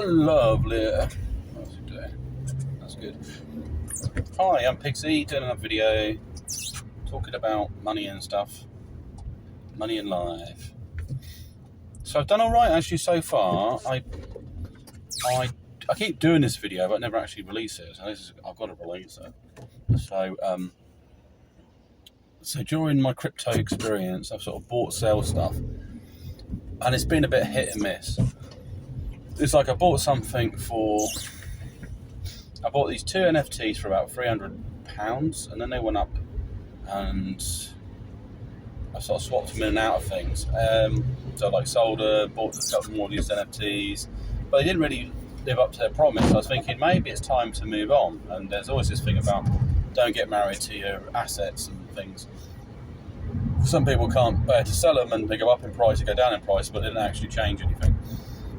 Lovely. What's it doing? That's good. Hi, I'm Pixie, doing another video talking about money and stuff. Money and life. So I've done all right actually so far. I keep doing this video, but never actually release it. So I've got to release it. So during my crypto experience, I've sort of bought, sell stuff, and it's been a bit hit and miss. It's like I bought these two NFTs for about £300, and then they went up, and I sort of swapped them in and out of things. So I bought a couple more of these NFTs, but they didn't really live up to their promise. I was thinking maybe it's time to move on, and there's always this thing about don't get married to your assets and things. Some people can't bear to sell them, and they go up in price, they go down in price, but they don't actually change anything.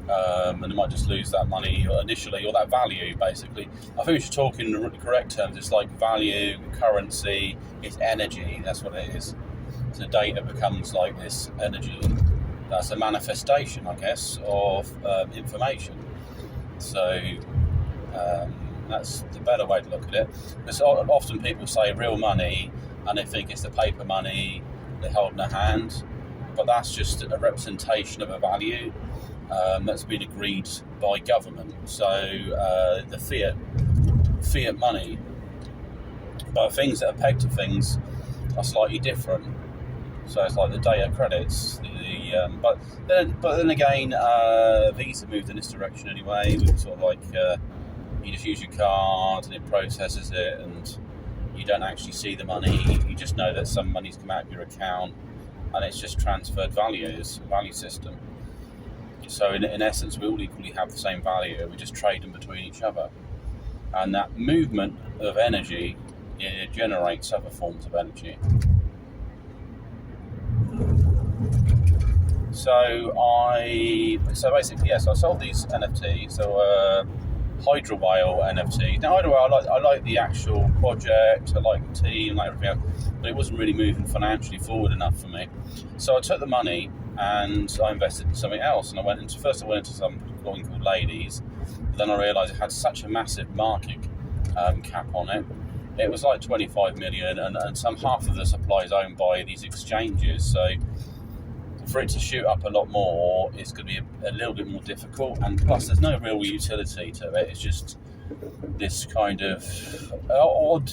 And they might just lose that money initially, or that value, basically. I think we should talk in the correct terms. It's like value, currency, it's energy. That's what it is. So data becomes like this energy. That's a manifestation, I guess, of information. So that's the better way to look at it. Because often people say real money, and they think it's the paper money they hold in their hand, but that's just a representation of a value that's been agreed by government. So the fiat money, but things that are pegged to things are slightly different. So it's like the data credits, but then again, Visa moved in this direction anyway. With sort of like you just use your card and it processes it, and you don't actually see the money. You just know that some money's come out of your account, and it's just transferred value system. So in essence, we all equally have the same value. We just trade them between each other, and that movement of energy, it generates other forms of energy. So basically, yes, I sold these NFTs. So Hydra Whale NFT. Now Hydra Whale, I like the actual project, I like the team, I like everything else, but it wasn't really moving financially forward enough for me. So I took the money and I invested in something else. And I went into some coin called Ladies. But then I realised it had such a massive market cap on it. It was like 25 million, and some half of the supply is owned by these exchanges. So for it to shoot up a lot more, it's going to be a little bit more difficult, and plus there's no real utility to it. It's just this kind of odd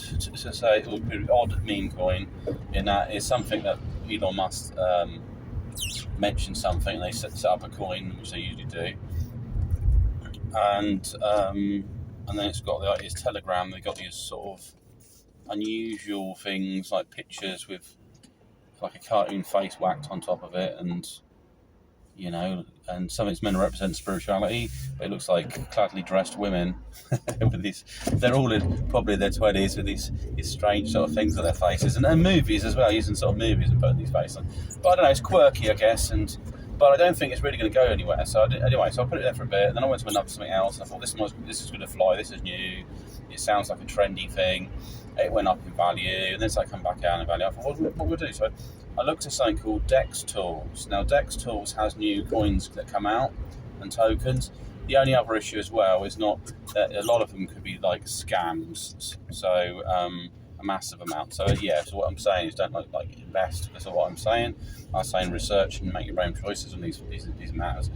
meme coin, in that it's something that Elon Musk mentioned something, and they set up a coin, which they usually do, and then it's got his Telegram. They got these sort of unusual things like pictures with like a cartoon face whacked on top of it, and and some of it's meant to represent spirituality, but it looks like cladly dressed women with these. They're all in probably their 20s with these strange sort of things on their faces, and movies as well, using sort of movies and putting these faces on. But I don't know, it's quirky, I guess, but I don't think it's really going to go anywhere. So I put it there for a bit, and then I went to something else, and I thought this is going to fly. This is new. It sounds like a trendy thing. It went up in value, and then I come back down in value. I thought, what would I do? So I looked at something called Dex Tools. Now, Dex Tools has new coins that come out and tokens. The only other issue as well is not that a lot of them could be like scams. So a massive amount. So yeah. So what I'm saying is don't like invest. That's what I'm saying. I'm saying research and make your own choices on these matters.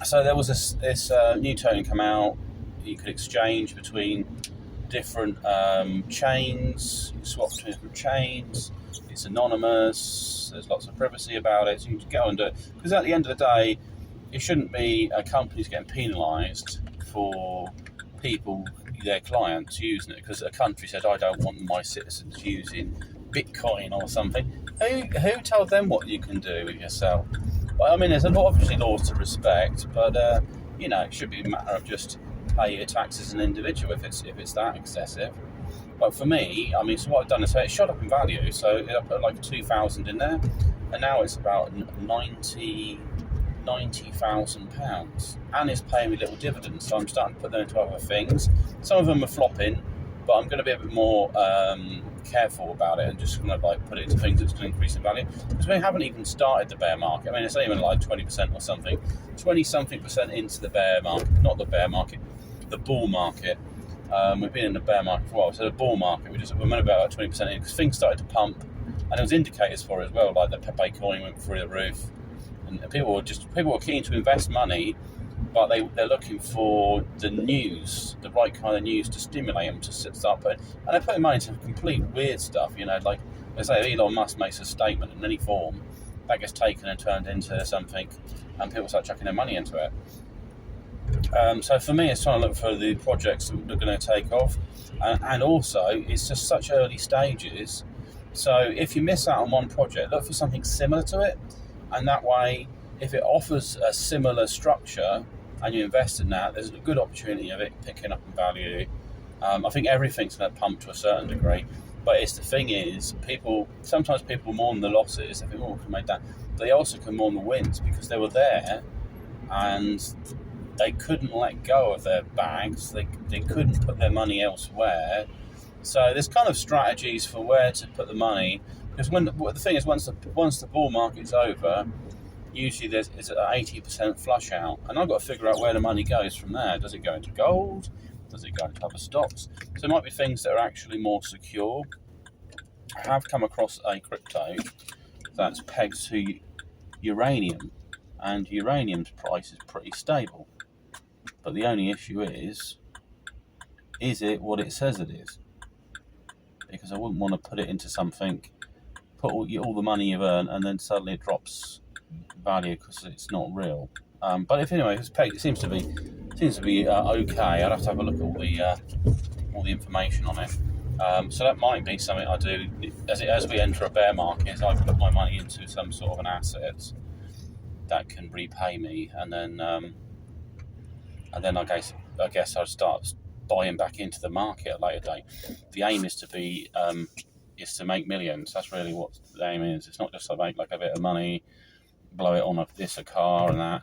So there was this new token come out. You could exchange between different chains, you swap between different chains, it's anonymous, there's lots of privacy about it, so you can go and do it. Because at the end of the day, it shouldn't be companies getting penalised for people, their clients, using it, because a country said, I don't want my citizens using Bitcoin or something. Who tells them what you can do with yourself? But I mean, there's a lot, obviously, laws to respect, but it should be a matter of just pay your tax as an individual if it's that excessive. But for me, I mean, so what I've done is it shot up in value. So I put like 2,000 in there, and now it's about £90,000, and it's paying me little dividends. So I'm starting to put them into other things. Some of them are flopping, but I'm going to be a bit more careful about it and just going to like put it into things that's going to increase in value, because we haven't even started the bear market. I mean, it's not even like 20% or something, 20-something% into the bear market, not the bear market, the bull market. We've been in the bear market for a while, so the bull market we're only about 20% in, because things started to pump, and there was indicators for it as well, like the Pepe coin went through the roof, and people were keen to invest money, but they're looking for the news, the right kind of news to stimulate them to start putting, and they're putting money into complete weird stuff, like they say Elon Musk makes a statement in any form, that gets taken and turned into something, and people start chucking their money into it. So for me, it's trying to look for the projects that are going to take off, and also it's just such early stages. So if you miss out on one project, look for something similar to it, and that way, if it offers a similar structure and you invest in that, there's a good opportunity of it picking up in value. I think everything's going to pump to a certain degree, but the thing is, sometimes people mourn the losses. They think, oh, we can make that. They also can mourn the wins, because they were there and they couldn't let go of their bags. They couldn't put their money elsewhere. So there's kind of strategies for where to put the money, because the thing is, once the bull market's over, usually it's an 80% flush out, and I've got to figure out where the money goes from there. Does it go into gold? Does it go into other stocks? So it might be things that are actually more secure. I have come across a crypto that's pegged to uranium, and uranium's price is pretty stable. But the only issue is it what it says it is? Because I wouldn't want to put it into something, put all the money you've earned, and then suddenly it drops value because it's not real. But if anyway, it's paid, it seems to be okay. I'd have to have a look at all the information on it. So that might be something I do as we enter a bear market. Is I put my money into some sort of an asset that can repay me, and then I guess I'll start buying back into the market at a later date. The aim is to make millions. That's really what the aim is. It's not just to make like a bit of money, blow it on a car and that,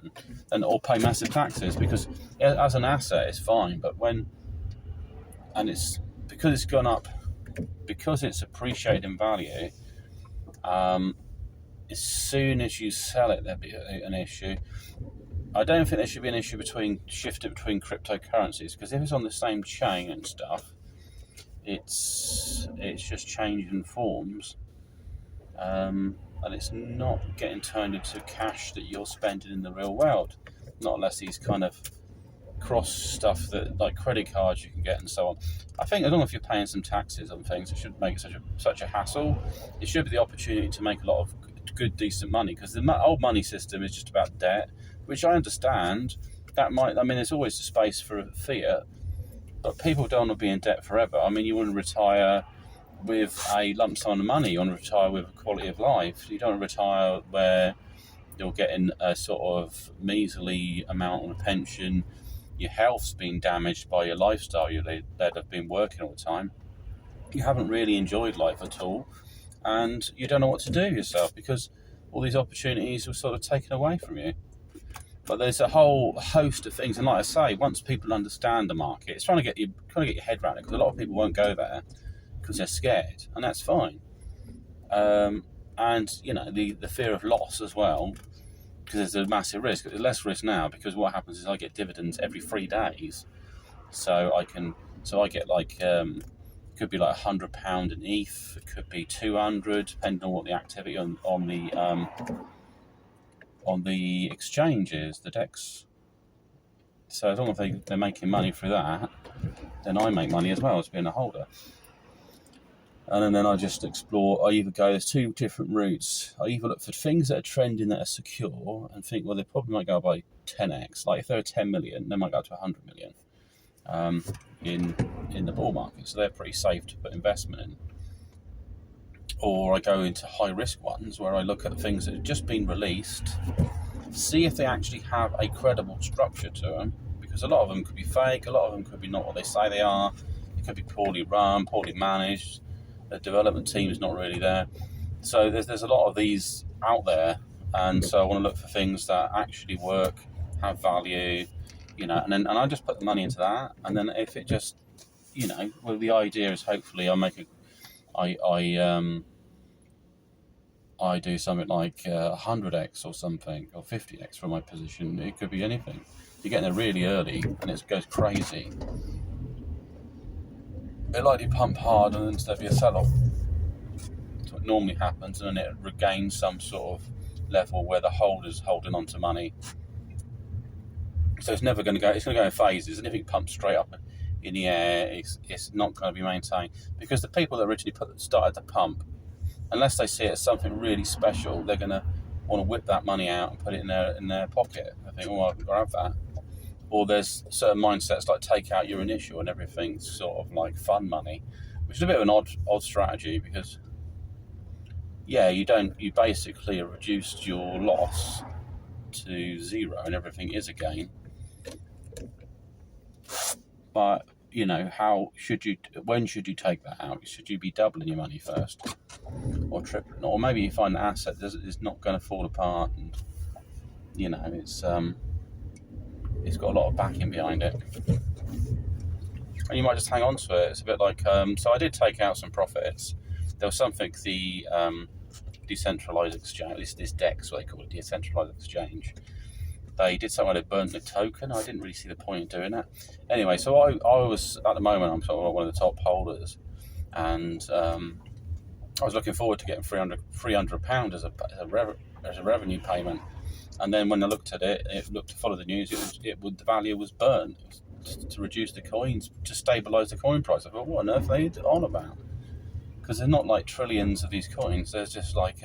or pay massive taxes, because as an asset it's fine, but because it's gone up, because it's appreciated in value, as soon as you sell it, there'll be an issue. I don't think there should be an issue between cryptocurrencies, because if it's on the same chain and stuff, it's just changing forms, and it's not getting turned into cash that you're spending in the real world, not unless these kind of cross stuff that like credit cards you can get and so on. I think as long as you're paying some taxes on things, it should make such a hassle. It should be the opportunity to make a lot of good, decent money, because the old money system is just about debt, which I understand. There's always a space for fiat, but people don't want to be in debt forever. I mean, you want to retire with a lump sum of money. You want to retire with a quality of life. You don't want to retire where you're getting a sort of measly amount on a pension. Your health's been damaged by your lifestyle you led of been working all the time. You haven't really enjoyed life at all, and you don't know what to do yourself, because all these opportunities were sort of taken away from you. But there's a whole host of things, and like I say, once people understand the market, it's trying to get your head around it, because a lot of people won't go there because they're scared, and that's fine. And the fear of loss as well, because there's a massive risk. There's less risk now, because what happens is I get dividends every 3 days, so I get like could be like £100 in ETH, it could be 200, depending on what the activity on the exchanges, the DEX. So as long as they're making money through that, then I make money as well as being a holder. And then I just explore. There's two different routes. I either look for things that are trending that are secure and think, well, they probably might go by 10x. Like if they're 10 million, they might go to 100 million in the bull market. So they're pretty safe to put investment in. Or I go into high risk ones where I look at things that have just been released, see if they actually have a credible structure to them, because because a lot of them could be fake, a lot of them could be not what they say they are. It could be poorly run, poorly managed. The development team is not really there. So there's a lot of these out there, and so I want to look for things that actually work, have value, and I just put the money into that, and then if it just, well, the idea is hopefully I do something like 100x or something, or 50x from my position. It could be anything. You get in there really early and it goes crazy. It likely pump hard and then there'll be a sell-off. That's what normally happens, and then it regains some sort of level where the holder's holding on to money. So it's never going to go. It's going to go in phases, and if it pumps straight up in the air, it's not going to be maintained, because the people that originally started the pump, unless they see it as something really special, they're going to want to whip that money out and put it in their pocket. I think, I can grab that. Or there's certain mindsets like take out your initial and everything's sort of like fun money, which is a bit of an odd strategy, because you basically have reduced your loss to zero and everything is a gain. But when should you take that out? Should you be doubling your money first, or tripling? Or maybe you find an asset that is not going to fall apart, and it's got a lot of backing behind it, and you might just hang on to it. It's a bit like so I did take out some profits. There was something, the decentralized exchange, this DEX, what they call it, decentralized exchange. They did something where they burnt the token. I didn't really see the point in doing that. Anyway, so I was, at the moment, I'm sort of one of the top holders, and I was looking forward to getting £300 as a revenue payment. And then when I looked at it, to follow the news, the value was burnt. It was to reduce the coins, to stabilise the coin price. I thought, what on earth are they on about? Because they're not like trillions of these coins. There's just like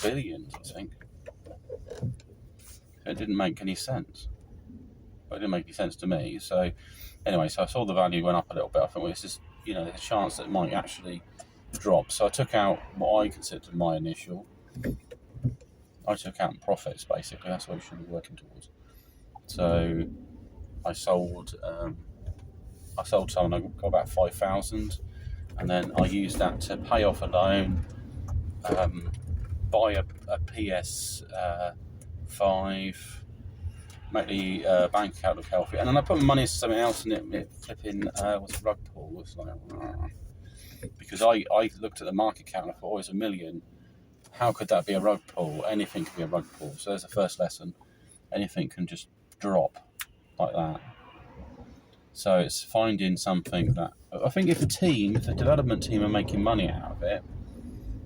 billions, I think. It didn't make any sense. It didn't make any sense to me. So anyway, so I saw the value went up a little bit. I thought, well, this is, there's a chance that it might actually drop. So I took out what I considered my initial. I took out profits, basically. That's what we should be working towards. So I sold some, and I got about 5,000, and then I used that to pay off a loan, buy a PS5, make the bank account look healthy, and then I put my money into something else, and it flipping was a rug pull. It was like, because I looked at the market cap and I thought, it's $1 million. How could that be a rug pull? Anything can be a rug pull. So there's the first lesson. Anything can just drop like that. So it's finding something that, I think if the development team are making money out of it,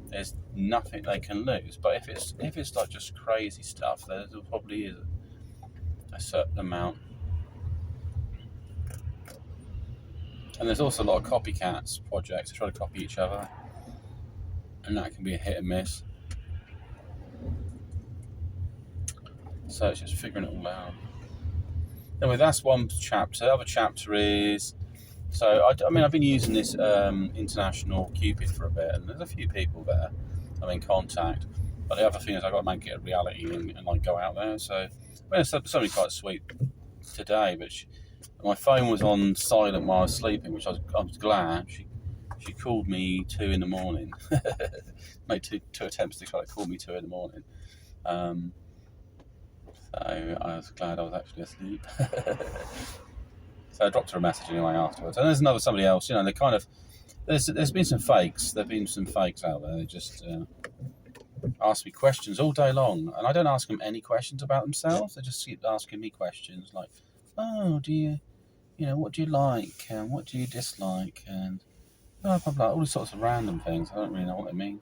there's nothing they can lose. But if it's like just crazy stuff, there probably is a certain amount. And there's also a lot of copycats projects that try to copy each other, and that can be a hit and miss. So it's just figuring it all out. Anyway, that's one chapter. The other chapter is, so I've been using this international Cupid for a bit, and there's a few people there I'm in contact. But the other thing is I've got to make it a reality and like go out there. So it's something quite sweet today, but my phone was on silent while I was sleeping, which I was glad. She called me 2 a.m. Made two attempts to try to call me 2 a.m. So I was glad I was actually asleep. So I dropped her a message anyway afterwards. And there's somebody else, they kind of, there's been some fakes. There've been some fakes out there. They just ask me questions all day long, and I don't ask them any questions about themselves. They just keep asking me questions like, oh, do you, what do you like, and what do you dislike, and blah blah blah, all these sorts of random things. I don't really know what they mean.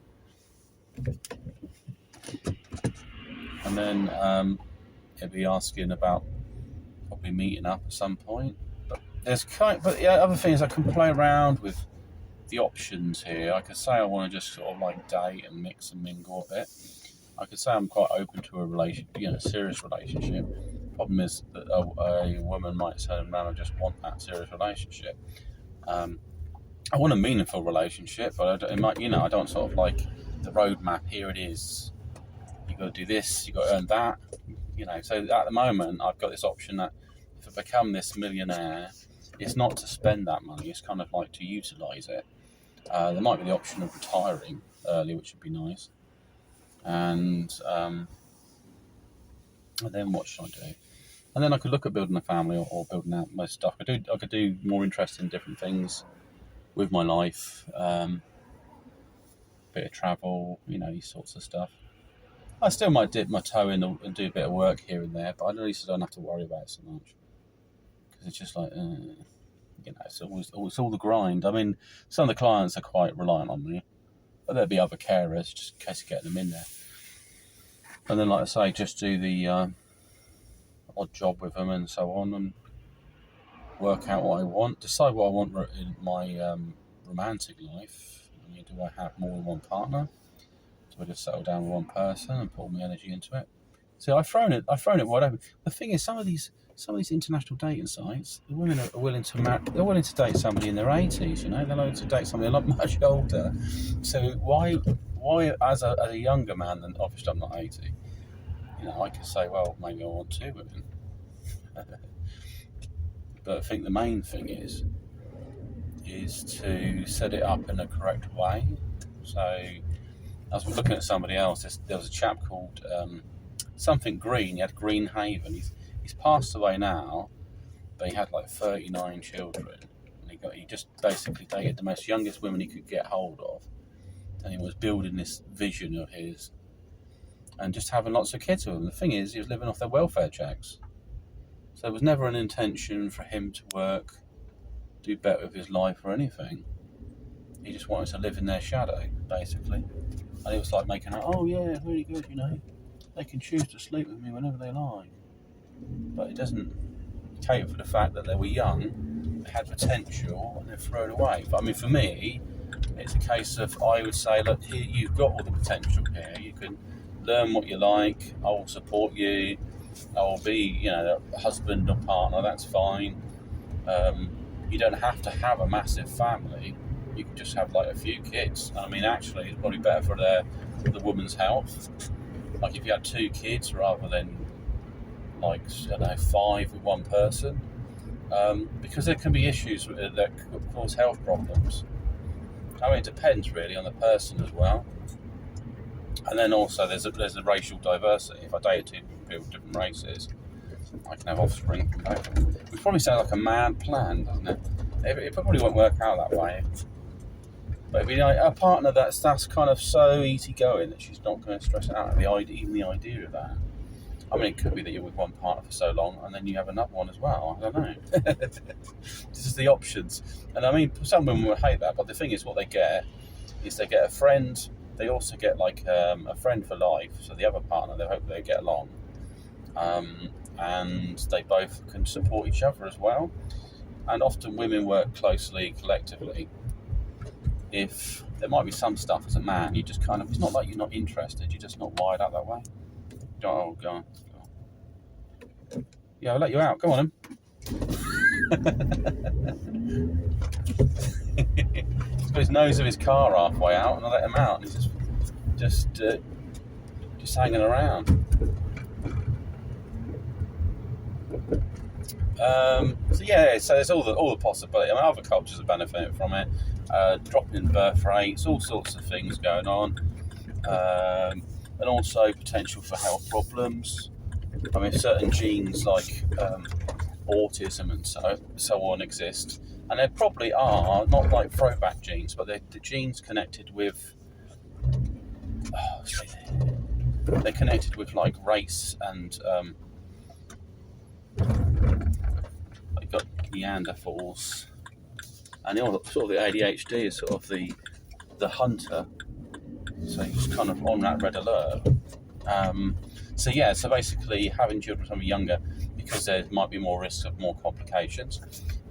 And then it'll be asking about probably meeting up at some point. But other things I can play around with the options here. I could say I want to just sort of like date and mix and mingle a bit. I could say I'm quite open to a serious relationship. Problem is that a woman might turn around and just want that serious relationship. I want a meaningful relationship, but I don't sort of like the roadmap. Here it is. You got to do this. You got to earn that. So at the moment, I've got this option that if I become this millionaire, it's not to spend that money, it's kind of like to utilise it. There might be the option of retiring early, which would be nice. And then what should I do? And then I could look at building a family or building out my stuff. I could do more interesting different things with my life. Bit of travel, these sorts of stuff. I still might dip my toe in and do a bit of work here and there, but at least I don't have to worry about it so much. Because it's just like, it's all the grind. I mean, some of the clients are quite reliant on me, but there'll be other carers just in case of getting them in there. And then, like I say, just do the odd job with them and so on, and work out what I want, decide what I want in my romantic life. I mean, do I have more than one partner? Do I just settle down with one person and put all my energy into it? So I've thrown it wide open. The thing is, some of these international dating sites, the women are willing to date somebody in their 80s. They're willing to date somebody a lot much older. So why as a younger man, then obviously I'm not 80. I could say, well, maybe I want 2 women. But I think the main thing is to set it up in a correct way. So I was looking at somebody else. There was a chap called something Green. He had Green Haven. He's passed away now, but he had like 39 children. And he just basically dated the most youngest women he could get hold of. And he was building this vision of his and just having lots of kids with them. The thing is, he was living off their welfare checks. So there was never an intention for him to work, do better with his life or anything. He just wanted to live in their shadow, basically. And it was like making out, oh yeah, really good, they can choose to sleep with me whenever they like. But it doesn't cater for the fact that they were young, they had potential, and they're thrown away. But I mean, for me, it's a case of, I would say, look, here, you've got all the potential here. You can learn what you like. I will support you. I will be, a husband or partner. That's fine. You don't have to have a massive family. You can just have like a few kids. I mean, actually, it's probably better for the woman's health. Like if you had 2 kids rather than 5 with one person, because there can be issues that could cause health problems. I mean, it depends really on the person as well. And then also there's a racial diversity. If I dated 2 people with different races, I can have offspring from both of them. It probably sounds like a mad plan, doesn't it? It probably won't work out that way. But if a partner that's kind of so easygoing that she's not going to stress out even the idea of that. I mean, it could be that you're with one partner for so long and then you have another one as well. I don't know. This is the options. And I mean, some women will hate that, but the thing is, what they get is they get a friend. They also get like a friend for life. So the other partner, they hope they get along. And they both can support each other as well. And often women work closely, collectively. If there might be some stuff as a man, you just kind of, it's not like you're not interested, you're just not wired out that way. Oh, go on. Yeah, I'll let you out. Go on, then. He's got his nose of his car halfway out, and I let him out, and he's just hanging around. So there's all the possibility. I mean, other cultures are benefiting from it. Dropping birth rates, all sorts of things going on, and also potential for health problems. I mean, certain genes like autism and so on exist, and there probably are not like throwback genes, but they're the genes connected with. They're connected with like race and like got Neanderthals. And sort of the ADHD is sort of the hunter, so he's kind of on that red alert. So basically having children when you're younger, because there might be more risks of more complications.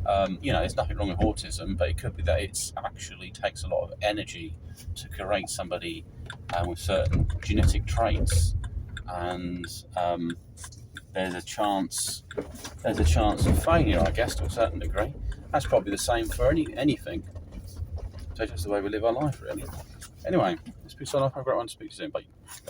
There's nothing wrong with autism, but it could be that it actually takes a lot of energy to create somebody with certain genetic traits, and there's a chance of failure, I guess, to a certain degree. That's probably the same for anything. So it's just the way we live our life, really. Anyway, let's be signing off. Have a great one. Speak to you soon. Bye.